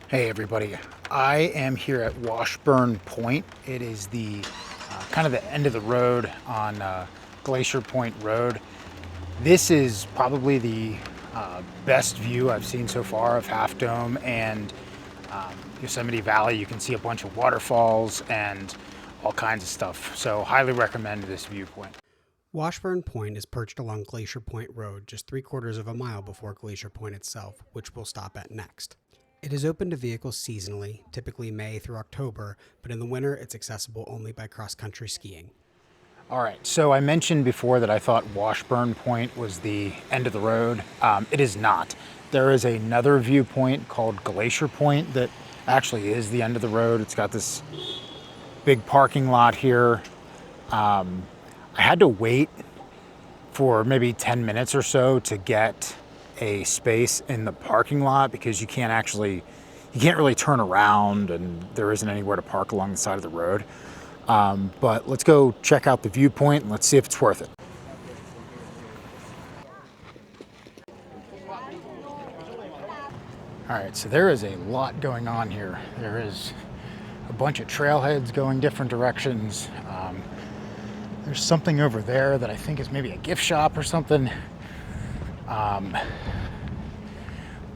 Hey everybody, I am here at Washburn Point. It is the kind of the end of the road on Glacier Point Road. This is probably the best view I've seen so far of Half Dome and Yosemite Valley. You can see a bunch of waterfalls and all kinds of stuff. So highly recommend this viewpoint. Washburn Point is perched along Glacier Point Road just 3/4 of a mile before Glacier Point itself, which we'll stop at next. It is open to vehicles seasonally, typically May through October, but in the winter it's accessible only by cross-country skiing. All right, so I mentioned before that I thought Washburn Point was the end of the road. It is not. There is another viewpoint called Glacier Point that actually is the end of the road. It's got this big parking lot here. I had to wait for maybe 10 minutes or so to get a space in the parking lot because you can't really turn around and there isn't anywhere to park along the side of the road. But let's go check out the viewpoint and let's see if it's worth it. All right, so there is a lot going on here. There is a bunch of trailheads going different directions. There's something over there that I think is maybe a gift shop or something.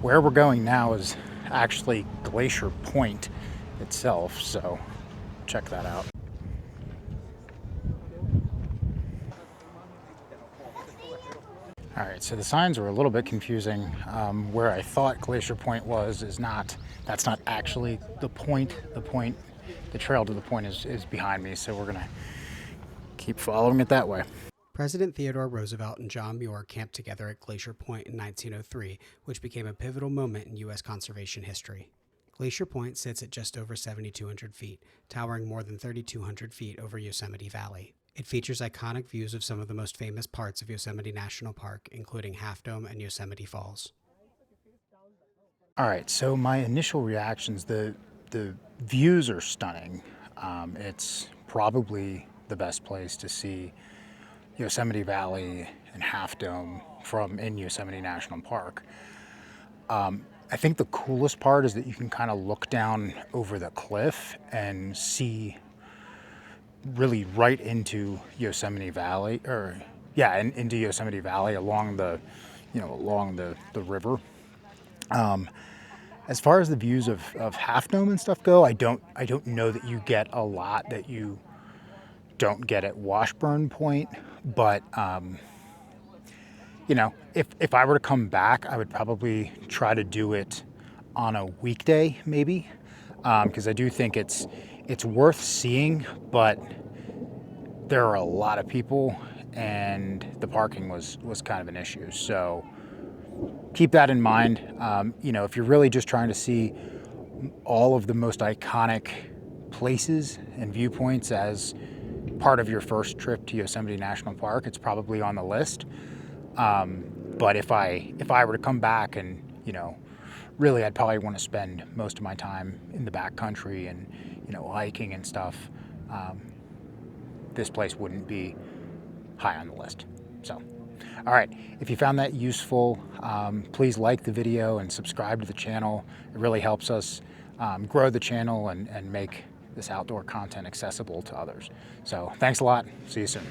Where we're going now is actually Glacier Point itself, so check that out. All right, so the signs are a little bit confusing. Where I thought Glacier Point was is not, that's not actually the point. The trail to the point is behind me, so we're gonna keep following it that way. President Theodore Roosevelt and John Muir camped together at Glacier Point in 1903, which became a pivotal moment in U.S. conservation history. Glacier Point sits at just over 7,200 feet, towering more than 3,200 feet over Yosemite Valley. It features iconic views of some of the most famous parts of Yosemite National Park, including Half Dome and Yosemite Falls. All right, so my initial reactions, the views are stunning. It's probably the best place to see Yosemite Valley and Half Dome from in Yosemite National Park. I think the coolest part is that you can kind of look down over the cliff and see really right into Yosemite Valley, into Yosemite Valley along the river. As far as the views of Half Dome and stuff go, I don't know that you get a lot that you don't get at Washburn Point, but if I were to come back, I would probably try to do it on a weekday, maybe, because I do think it's worth seeing, but there are a lot of people and the parking was kind of an issue. So keep that in mind. If you're really just trying to see all of the most iconic places and viewpoints as part of your first trip to Yosemite National Park, it's probably on the list. But if I were to come back and, really I'd probably want to spend most of my time in the backcountry and, hiking and stuff, this place wouldn't be high on the list. So, all right, if you found that useful, please like the video and subscribe to the channel. It really helps us grow the channel and make this outdoor content accessible to others. So thanks a lot. See you soon.